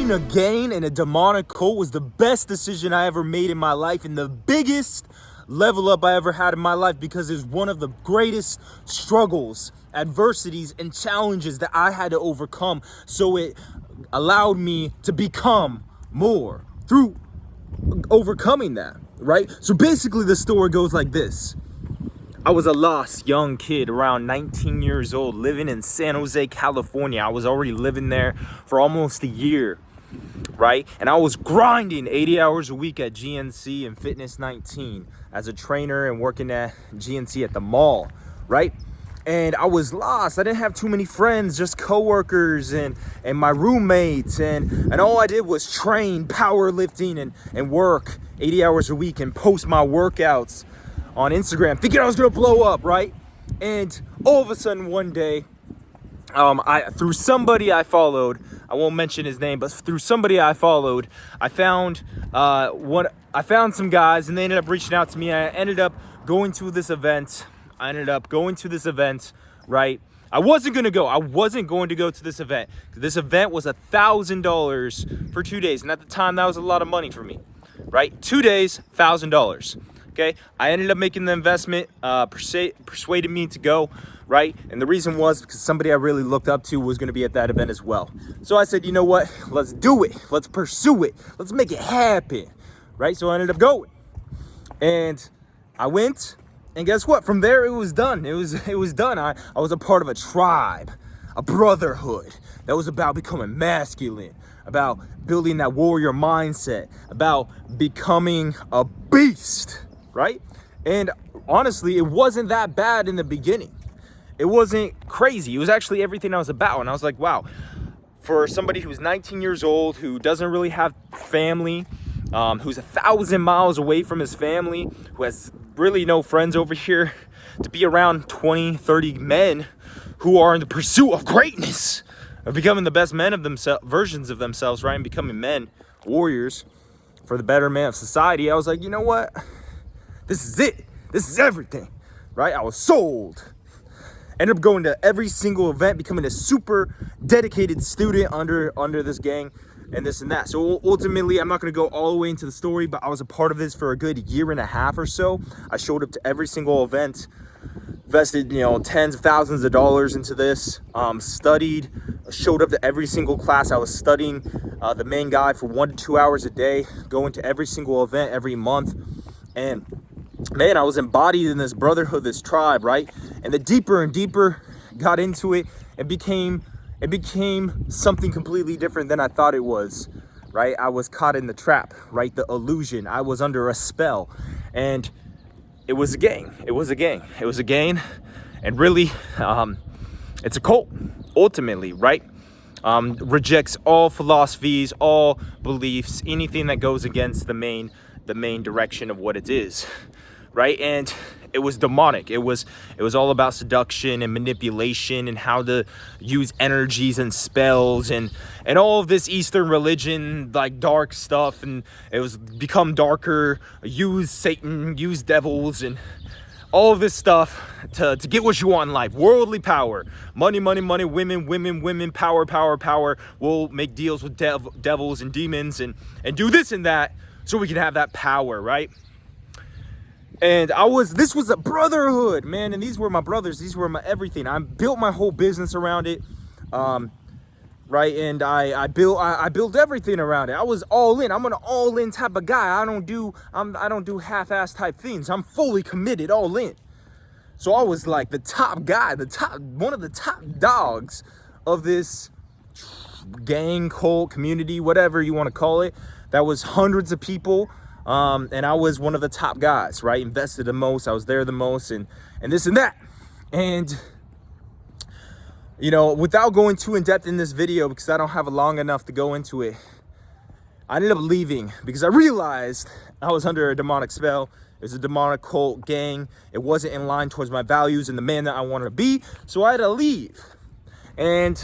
Joining a gang and a demonic cult was the best decision I ever made in my life and the biggest level up I ever had in my life, because it's one of the greatest struggles, adversities, and challenges that I had to overcome. So it allowed me to become more through overcoming that, right? So basically the story goes like this. I was a lost young kid around 19 years old living in San Jose, California. I was already living there for almost a year, right? And I was grinding 80 hours a week at GNC and Fitness 19 as a trainer and working at GNC at the mall, right? And I was lost. I didn't have too many friends, just coworkers and my roommates. And all I did was train, powerlifting, and work 80 hours a week and post my workouts on Instagram, thinking I was gonna blow up, right? And all of a sudden one day, through somebody I followed, I won't mention his name, but through somebody I followed, I found some guys, and they ended up reaching out to me. I ended up going to this event. Right? I wasn't going to go. I wasn't going to go to this event. This event was $1,000 for 2 days. And at the time, that was a lot of money for me, right? 2 days, $1,000. Okay. I ended up making the investment, persuaded me to go, right? And the reason was because somebody I really looked up to was going to be at that event as well. So I said, you know what? Let's do it. Let's pursue it. Let's make it happen. Right? So I ended up going. And I went. And guess what? From there, it was done. It was done. I was a part of a tribe, a brotherhood that was about becoming masculine, about building that warrior mindset, about becoming a beast, right? And honestly, it wasn't that bad in the beginning. It wasn't crazy. It was actually everything I was about. And I was like, wow, for somebody who's 19 years old, who doesn't really have family, who's 1,000 miles away from his family, who has really no friends over here, to be around 20, 30 men who are in the pursuit of greatness, of becoming the best men of themselves, versions of themselves, right? And becoming men, warriors for the betterment of society. I was like, you know what? This is it. This is everything, right? I was sold. Ended up going to every single event, becoming a super dedicated student under this gang and this and that. So ultimately, I'm not going to go all the way into the story, but I was a part of this for a good year and a half or so. I showed up to every single event, invested, tens of thousands of dollars into this, studied, showed up to every single class. I was studying the main guide for 1 to 2 hours a day, going to every single event every month. And man, I was embodied in this brotherhood, this tribe, right? And the deeper and deeper got into it, it became something completely different than I thought it was, right? I was caught in the trap, right? The illusion. I was under a spell, and it was a gang. And really, it's a cult, ultimately, right? Rejects all philosophies, all beliefs, anything that goes against the main direction of what it is, right? And it was demonic. It was all about seduction and manipulation and how to use energies and spells and all of this Eastern religion, like dark stuff. And it was become darker, use Satan, use devils, and all of this stuff to get what you want in life. Worldly power, money, women, power. We'll make deals with devils and demons and do this and that so we can have that power, right? And this was a brotherhood, man. And these were my brothers. These were my everything. I built my whole business around it. Right. And I built everything around it. I was all in. I'm an all in type of guy. I don't do half-ass type things. I'm fully committed, all in. So I was like the top guy, one of the top dogs of this gang, cult, community, whatever you want to call it. That was hundreds of people. And I was one of the top guys, right? Invested the most. I was there the most, and this and that. And, without going too in depth in this video, because I don't have long enough to go into it, I ended up leaving because I realized I was under a demonic spell. It was a demonic cult gang. It wasn't in line towards my values and the man that I wanted to be. So I had to leave. And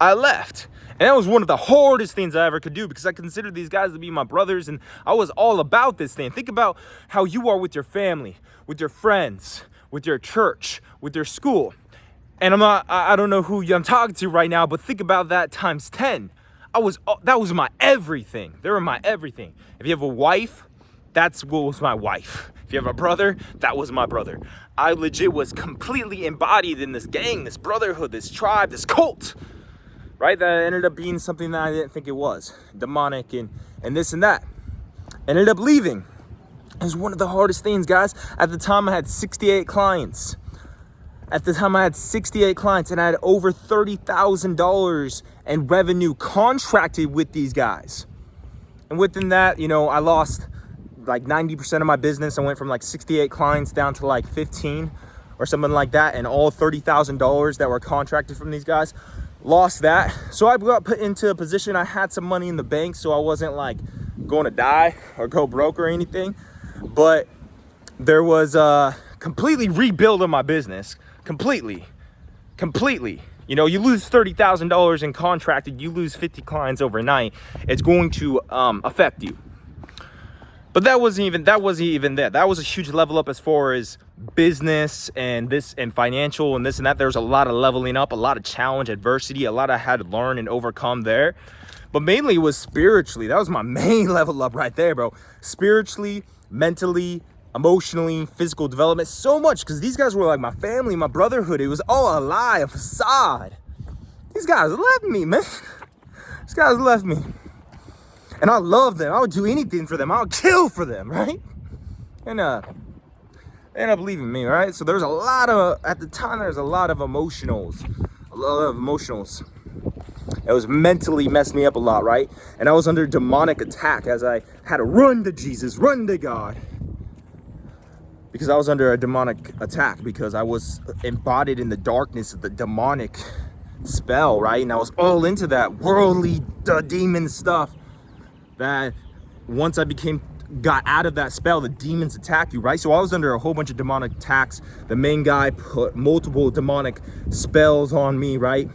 I left. And that was one of the hardest things I ever could do, because I considered these guys to be my brothers, and I was all about this thing. Think about how you are with your family, with your friends, with your church, with your school. And I don't know who I'm talking to right now, but think about that times 10. that was my everything. They were my everything. If you have a wife, that's what was my wife. If you have a brother, that was my brother. I legit was completely embodied in this gang, this brotherhood, this tribe, this cult, right? That ended up being something that I didn't think it was. Demonic and this and that. Ended up leaving. It was one of the hardest things, guys. At the time, I had 68 clients. And I had over $30,000 in revenue contracted with these guys. And within that, I lost like 90% of my business. I went from like 68 clients down to like 15 or something like that. And all $30,000 that were contracted from these guys, lost that. So I got put into a position, I had some money in the bank, so I wasn't like going to die or go broke or anything. But there was a completely rebuild of my business. Completely. You lose $30,000 in contracted, you lose 50 clients overnight. It's going to affect you. But that wasn't even that. That was a huge level up as far as business and financial and this and that. There was a lot of leveling up, a lot of challenge, adversity, a lot I had to learn and overcome there. But mainly it was spiritually. That was my main level up right there, bro. Spiritually, mentally, emotionally, physical development, so much, because these guys were like my family, my brotherhood. It was all a lie, a facade. These guys left me, man. These guys left me. And I love them. I would do anything for them. I would kill for them, right? And they ended up leaving me, right? So there's a lot of, at the time, there's a lot of emotionals. It was mentally messed me up a lot, right? And I was under demonic attack as I had to run to Jesus, run to God. Because I was under a demonic attack, because I was embodied in the darkness of the demonic spell, right? And I was all into that worldly demon stuff. That once I got out of that spell, the demons attack you, right? So I was under a whole bunch of demonic attacks. The main guy put multiple demonic spells on me, right?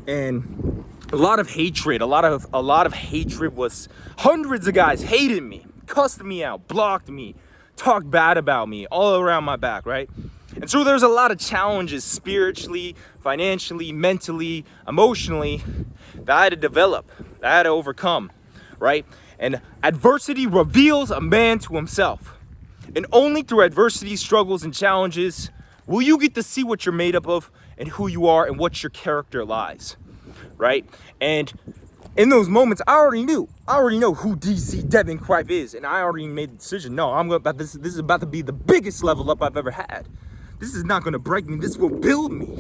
And a lot of hatred, a lot of hatred was, hundreds of guys hated me, cussed me out, blocked me, talked bad about me all around my back, right? And so there's a lot of challenges spiritually, financially, mentally, emotionally that I had to develop, that I had to overcome, right? And adversity reveals a man to himself. And only through adversity, struggles, and challenges will you get to see what you're made up of and who you are and what your character lies, right? And in those moments, I already know who DC Devin Cripe is, and I already made the decision. No, this is about to be the biggest level up I've ever had. This is not going to break me. This will build me.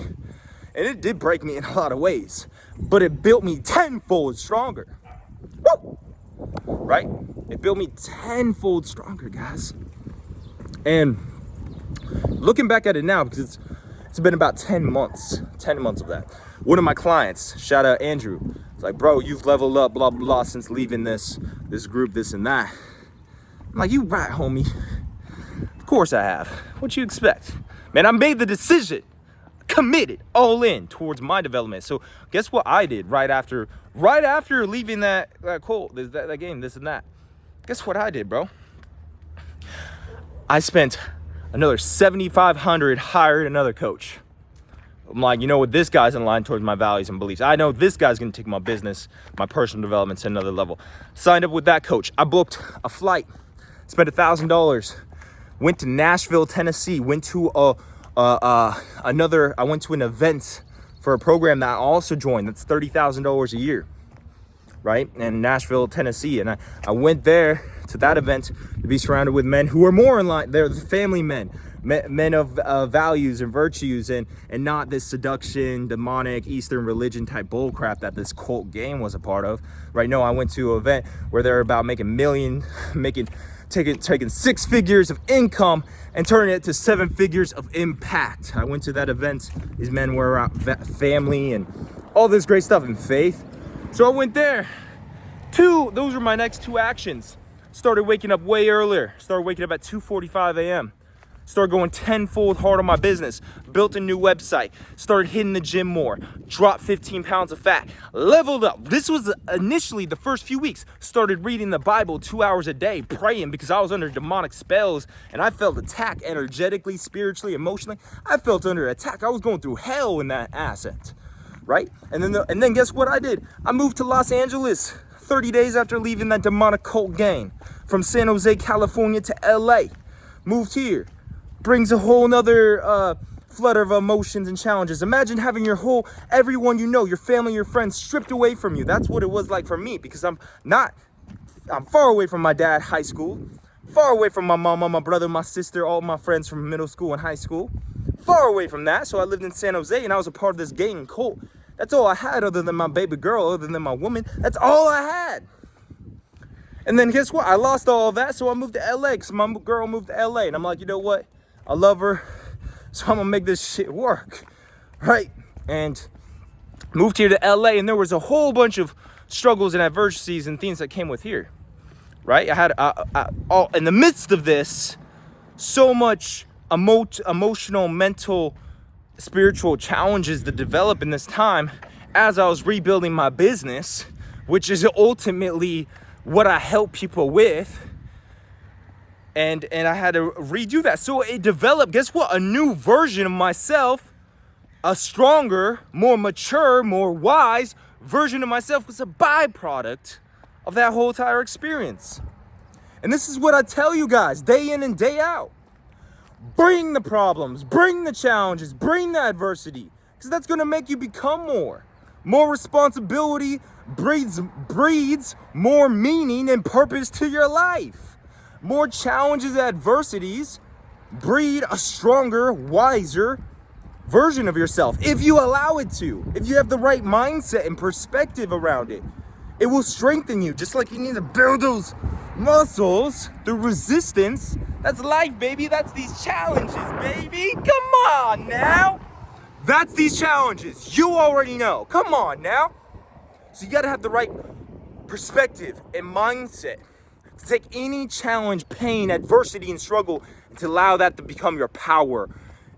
And it did break me in a lot of ways, but it built me tenfold stronger. Woo! Right? It built me tenfold stronger, guys. And looking back at it now, because it's been about 10 months of that. One of my clients, shout out Andrew, it's like, bro, you've leveled up, blah, blah, blah, since leaving this group, this and that. I'm like, you right, homie. Of course I have. What you expect? Man, I made the decision, committed, all in towards my development. So guess what I did right after leaving that cult, that game, this and that. Guess what I did, bro? I spent another $7,500, hired another coach. I'm like, you know what, this guy's in line towards my values and beliefs. I know this guy's gonna take my business, my personal development to another level. Signed up with that coach. I booked a flight, spent $1,000, went to Nashville, Tennessee, went to I went to an event for a program that I also joined. That's $30,000 a year, right? In Nashville, Tennessee. And I went there to that event to be surrounded with men who are more in line. They're the family men of values and virtues, and not this seduction, demonic, Eastern religion type bullcrap that this cult game was a part of, right? No, I went to an event where they're about taking 6 figures of income and turning it to 7 figures of impact. I went to that event. These men were around family and all this great stuff and faith. So I went there. Those were my next 2 actions. Started waking up way earlier. Started waking up at 2:45 a.m. Started going tenfold hard on my business. Built a new website. Started hitting the gym more. Dropped 15 pounds of fat. Leveled up. This was initially the first few weeks. Started reading the Bible 2 hours a day, praying, because I was under demonic spells and I felt attacked energetically, spiritually, emotionally. I felt under attack. I was going through hell in that ascent. right? And then guess what I did? I moved to Los Angeles 30 days after leaving that demonic cult gang from San Jose, California to LA. Moved here. Brings a whole nother flood of emotions and challenges. Imagine having everyone you know, your family, your friends stripped away from you. That's what it was like for me, because I'm far away from my dad, high school, far away from my mama, my brother, my sister, all my friends from middle school and high school, far away from that. So I lived in San Jose and I was a part of this gang and cult. That's all I had other than my baby girl, other than my woman. That's all I had. And then guess what? I lost all of that, so I moved to LA because my girl moved to LA. And I'm like, you know what? I love her, so I'm gonna make this shit work, right? And moved here to LA, and there was a whole bunch of struggles and adversities and things that came with here, right? I had all in the midst of this, so much emotional, mental, spiritual challenges that develop in this time as I was rebuilding my business, which is ultimately what I help people with. And I had to redo that. So it developed, guess what? A new version of myself, a stronger, more mature, more wise version of myself was a byproduct of that whole entire experience. And this is what I tell you guys day in and day out. Bring the problems, bring the challenges, bring the adversity, because that's going to make you become more. More responsibility breeds more meaning and purpose to your life. More challenges and adversities breed a stronger, wiser version of yourself. If you allow it to, if you have the right mindset and perspective around it, it will strengthen you. Just like you need to build those muscles through resistance. That's life, baby. That's these challenges, baby. Come on now. That's these challenges. You already know. Come on now. So you got to have the right perspective and mindset to take any challenge, pain, adversity, and struggle, and to allow that to become your power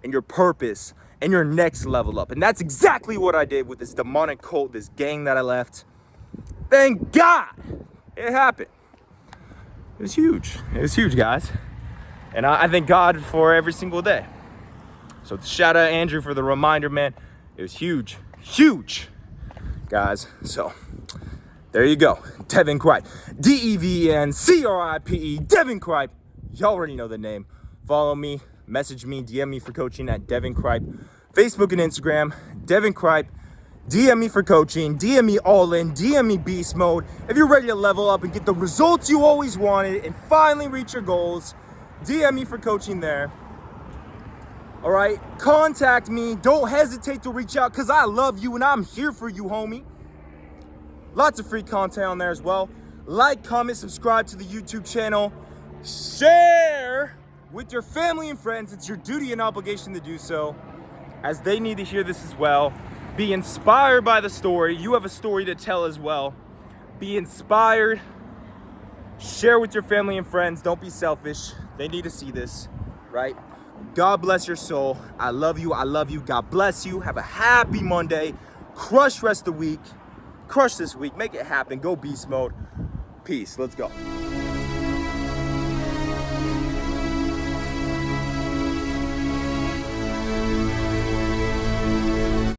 and your purpose and your next level up. And that's exactly what I did with this demonic cult, this gang that I left. Thank God it happened. It was huge. It was huge, guys. And I thank God for every single day. So shout out Andrew for the reminder, man. It was huge, huge, guys. So there you go. Devin Cripe. DEVNCRIPE. Devin Cripe. You already know the name. Follow me, message me, DM me for coaching at Devin Cripe. Facebook and Instagram, Devin Cripe. DM me for coaching. DM me all in. DM me beast mode. If you're ready to level up and get the results you always wanted and finally reach your goals, DM me for coaching there. All right, contact me. Don't hesitate to reach out because I love you and I'm here for you, homie. Lots of free content on there as well. Like, comment, subscribe to the YouTube channel. Share with your family and friends. It's your duty and obligation to do so, as they need to hear this as well. Be inspired by the story. You have a story to tell as well. Be inspired. Share with your family and friends. Don't be selfish. They need to see this, right? God bless your soul. I love you. I love you. God bless you. Have a happy Monday. Crush rest of the week. Crush this week. Make it happen. Go beast mode. Peace. Let's go.